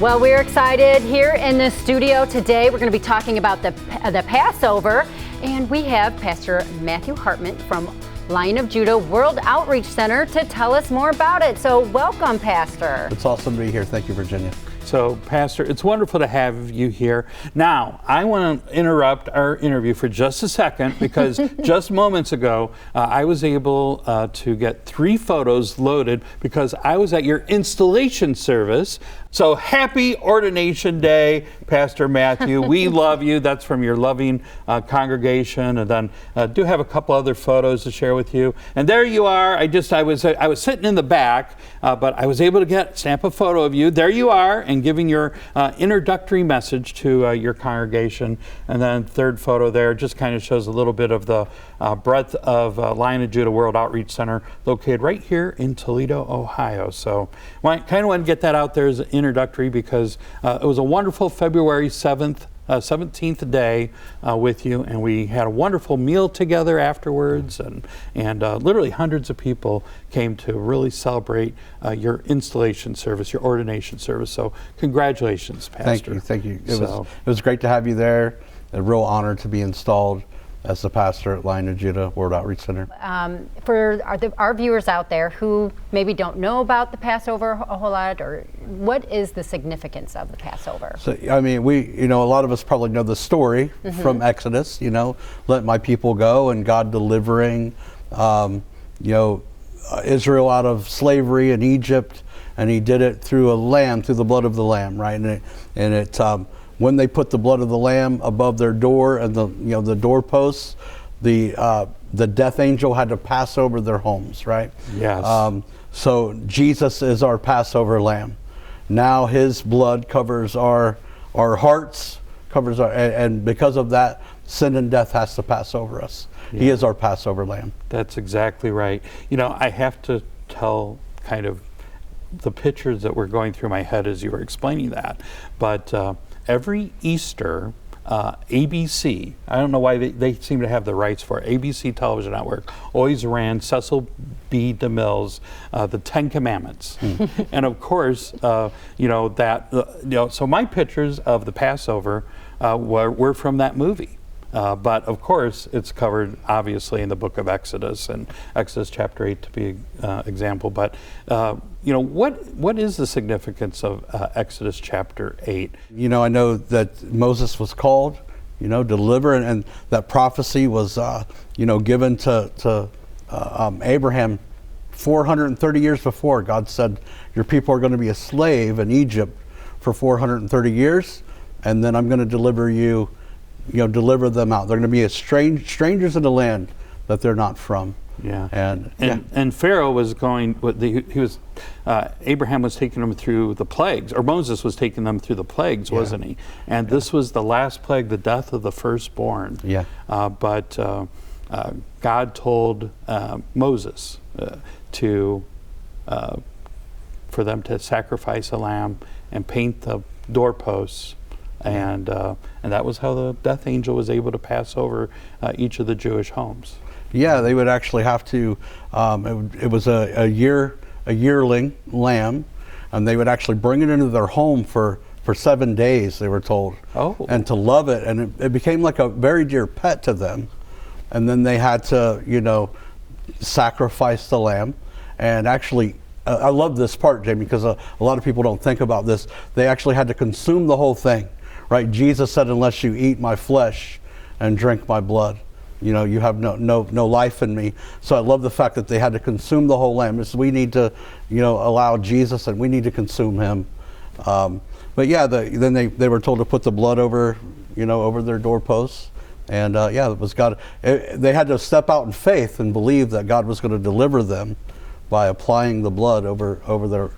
Well, we're excited here in the studio today. We're going to be talking about the Passover, and we have Pastor Matthew Hartman from Lion of Judah World Outreach Center to tell us more about it. So welcome, Pastor. It's awesome to be here. Thank you, Virginia. So, Pastor, it's wonderful to have you here. Now, I want to interrupt our interview for just a second because just moments ago, I was able to get 3 photos loaded because I was at your installation service. So, happy Ordination Day, Pastor Matthew. We love you. That's from your loving congregation. And then do have a couple other photos to share with you. And there you are. I was sitting in the back, but I was able to stamp a photo of you. There you are, and giving your introductory message to your congregation. And then third photo there just kind of shows a little bit of the breadth of Lion of Judah World Outreach Center located right here in Toledo, Ohio. So I kind of want to get that out there as an introductory because it was a wonderful February 17th day with you, and we had a wonderful meal together afterwards, and literally hundreds of people came to really celebrate your installation service, your ordination service. So congratulations, Pastor. Thank you. It was great to have you there. A real honor to be installed as the pastor at Lion of Judah World Outreach Center. For our viewers out there who maybe don't know about the Passover a whole lot, or what is the significance of the Passover? So, I mean, a lot of us probably know the story from Exodus, let my people go, and God delivering, Israel out of slavery in Egypt, and he did it through the blood of the lamb, right? When they put the blood of the lamb above their door and the doorposts, the death angel had to pass over their homes, right? Yes. So Jesus is our Passover lamb. Now his blood covers our hearts, and because of that, sin and death has to pass over us. Yeah. He is our Passover lamb. That's exactly right. I have to tell kind of the pictures that were going through my head as you were explaining that, but every Easter, ABC, I don't know why they seem to have the rights for it. ABC Television Network always ran Cecil B. DeMille's The 10 Commandments. And of course, so my pictures of the Passover were from that movie. But of course, it's covered obviously in the book of Exodus, and Exodus chapter 8 to be example. But what is the significance of Exodus chapter 8? I know that Moses was called, deliver, and that prophecy was, given to Abraham 430 years before. God said, your people are going to be a slave in Egypt for 430 years, and then I'm going to deliver you. Deliver them out. They're going to be strangers in the land that they're not from. Yeah. And Pharaoh was going. Abraham was taking them through the plagues, or Moses was taking them through the plagues, wasn't he? And this was the last plague, the death of the firstborn. Yeah. But God told Moses for them to sacrifice a lamb and paint the doorposts. And that was how the death angel was able to pass over each of the Jewish homes. Yeah, they would actually have to. It was a yearling lamb, and they would actually bring it into their home for 7 days. They were told, and to love it, and it became like a very dear pet to them. And then they had to, sacrifice the lamb, and actually. I love this part, Jamie, because a lot of people don't think about this. They actually had to consume the whole thing. Right, Jesus said, "Unless you eat my flesh and drink my blood, you have no life in me." So I love the fact that they had to consume the whole lamb. We need to, allow Jesus, and we need to consume him. But yeah, then they were told to put the blood over their doorposts, and it was God. They had to step out in faith and believe that God was going to deliver them by applying the blood over their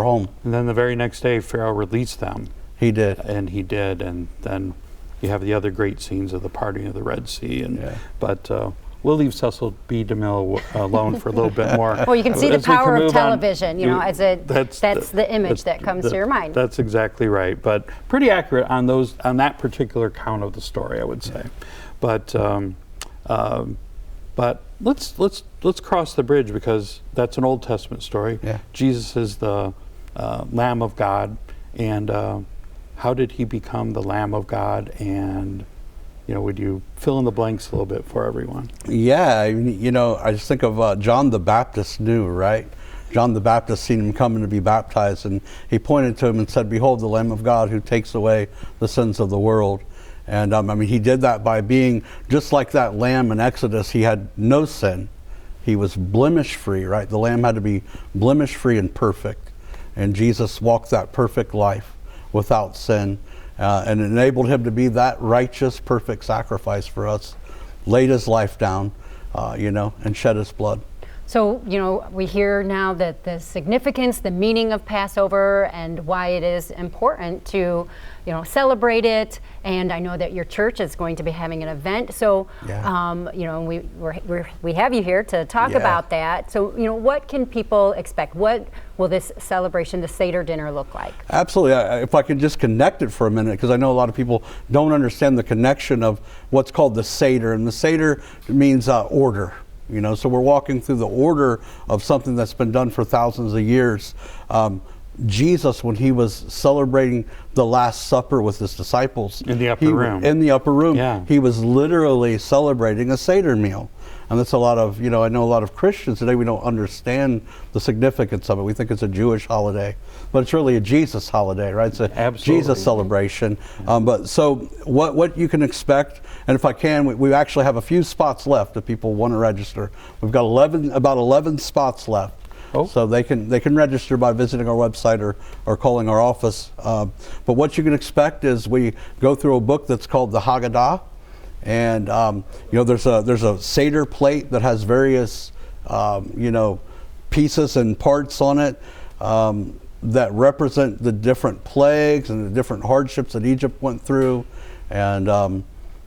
home. And then the very next day, Pharaoh released them. He did. And then you have the other great scenes of the parting of the Red Sea. But we'll leave Cecil B. DeMille alone for a little bit more. Well, you can see the power of television, that's the image that comes to your mind. That's exactly right. But pretty accurate on that particular account of the story, I would say. Yeah. But let's cross the bridge, because that's an Old Testament story. Yeah. Jesus is the Lamb of God. And how did he become the Lamb of God? And would you fill in the blanks a little bit for everyone? Yeah, I just think of John the Baptist knew, right? John the Baptist seen him coming to be baptized, and he pointed to him and said, "Behold, the Lamb of God who takes away the sins of the world." And he did that by being just like that lamb in Exodus. He had no sin. He was blemish-free, right? The lamb had to be blemish-free and perfect. And Jesus walked that perfect life without sin, and enabled him to be that righteous, perfect sacrifice for us, laid his life down, and shed his blood. So, we hear now that the significance, the meaning of Passover, and why it is important to, celebrate it. And I know that your church is going to be having an event. So, we have you here to talk about that. So, what can people expect? What will this celebration, the Seder dinner, look like? Absolutely. If I could just connect it for a minute, because I know a lot of people don't understand the connection of what's called the Seder. And the Seder means order. So we're walking through the order of something that's been done for thousands of years. Jesus, when he was celebrating the Last Supper with his disciples in the upper room, he was literally celebrating a Seder meal. And that's a lot of, I know a lot of Christians today, we don't understand the significance of it. We think it's a Jewish holiday, but it's really a Jesus holiday, right? It's a Jesus celebration. But so what you can expect, and if I can, we actually have a few spots left if people want to register. We've got about 11 spots left. So they can register by visiting our website or calling our office. But what you can expect is we go through a book that's called the Haggadah. And there's a Seder plate that has various pieces and parts on it that represent the different plagues and the different hardships that Egypt went through. And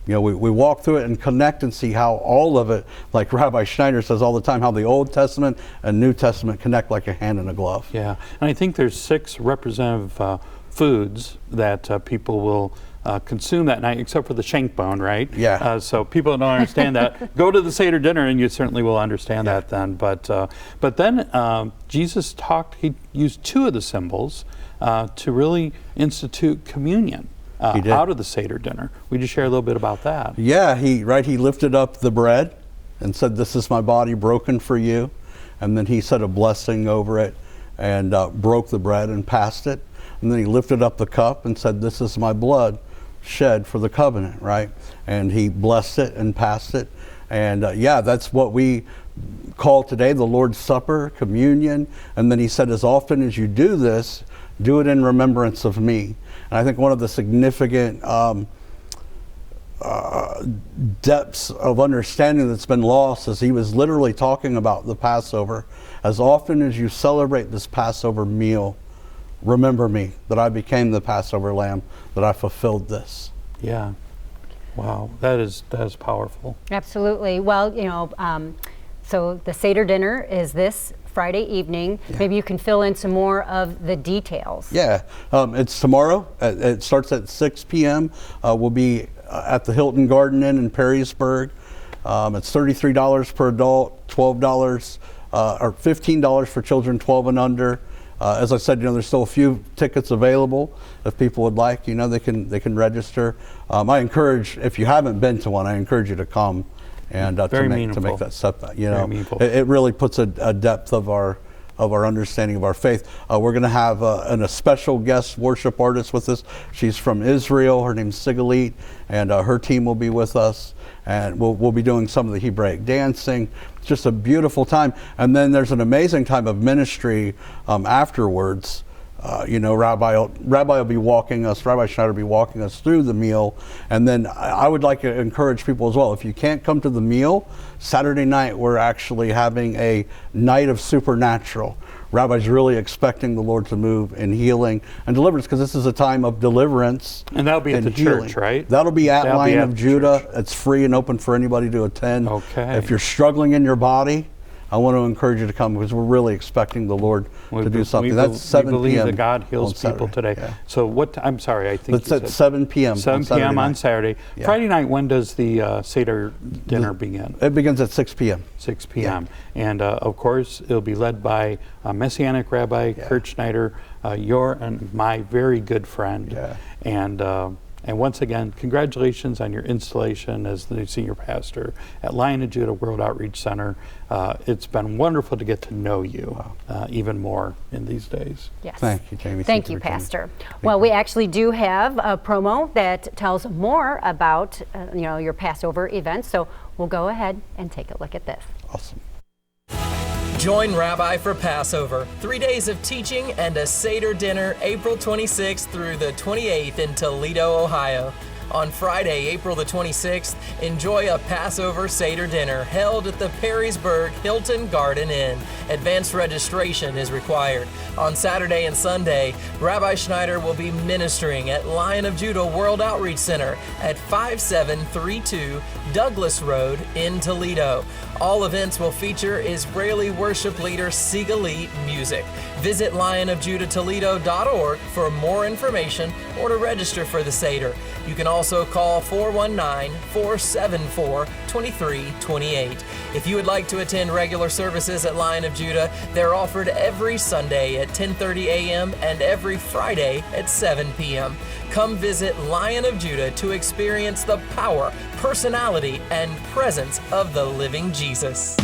we walk through it and connect and see how all of it, like Rabbi Schneider says all the time, how the Old Testament and New Testament connect like a hand in a glove. Yeah, and I think there's 6 representative foods that people will consume that night, except for the shank bone, right? Yeah. So people don't understand that. Go to the Seder dinner and you certainly will understand that then. But then Jesus he used 2 of the symbols to really institute communion out of the Seder dinner. Would you share a little bit about that? Yeah, he lifted up the bread and said, "This is my body broken for you." And then he said a blessing over it and broke the bread and passed it. And then he lifted up the cup and said, "This is my blood shed for the covenant," right? And he blessed it and passed it. And that's what we call today the Lord's Supper, communion. And then he said, "As often as you do this, do it in remembrance of me." And I think one of the significant depths of understanding that's been lost is he was literally talking about the Passover. As often as you celebrate this Passover meal, remember me, that I became the Passover lamb, that I fulfilled this. Yeah. Wow, that is powerful. Absolutely. Well, so the Seder dinner is this Friday evening. Yeah. Maybe you can fill in some more of the details. Yeah, it's tomorrow. It starts at 6 p.m. We'll be at the Hilton Garden Inn in Perrysburg. It's $33 per adult, $12 or $15 for children 12 and under. As I said, there's still a few tickets available. If people would like, they can register. I encourage, if you haven't been to one, I encourage you to come and to make that step. It really puts a depth of our understanding of our faith. We're going to have a special guest worship artist with us. She's from Israel. Her name's Sigalit, and her team will be with us. And we'll be doing some of the Hebraic dancing. It's just a beautiful time. And then there's an amazing time of ministry afterwards. Rabbi will be walking us, Rabbi Schneider will be walking us through the meal. And then I would like to encourage people as well, if you can't come to the meal, Saturday night we're actually having a night of supernatural. Rabbi's really expecting the Lord to move in healing and deliverance, because this is a time of deliverance. And that'll be at the healing. Church, right? That'll be at Lion of Judah. It's free and open for anybody to attend. Okay. If you're struggling in your body, I want to encourage you to come because we're really expecting the Lord to do something. That's 7 p.m. We believe that God heals people Saturday. today. Yeah. So what? I'm sorry, I think It's at 7 p.m. 7 p.m. on Saturday. Yeah. Friday night, when does the Seder dinner begin? It begins at 6 p.m. 6 p.m. Yeah. And of course, it'll be led by Messianic Rabbi Kurt Schneider, your and my very good friend. Yeah. And once again, congratulations on your installation as the new senior pastor at Lion of Judah World Outreach Center. It's been wonderful to get to know you even more in these days. Yes. Thank you, Jamie. Thank you, Pastor. Well, we actually do have a promo that tells more about your Passover event, so we'll go ahead and take a look at this. Awesome. Join Rabbi for Passover, 3 days of teaching and a Seder dinner April 26th through the 28th in Toledo, Ohio. On Friday, April the 26th, enjoy a Passover Seder dinner held at the Perrysburg Hilton Garden Inn. Advanced registration is required. On Saturday and Sunday, Rabbi Schneider will be ministering at Lion of Judah World Outreach Center at 5732 Douglas Road in Toledo. All events will feature Israeli worship leader Sigalit music. Visit lionofjudahtoledo.org for more information or to register for the Seder. You can also call 419-474-2328. If you would like to attend regular services at Lion of Judah, they're offered every Sunday at 10:30 a.m. and every Friday at 7 p.m. Come visit Lion of Judah to experience the power, personality, and presence of the living Jesus.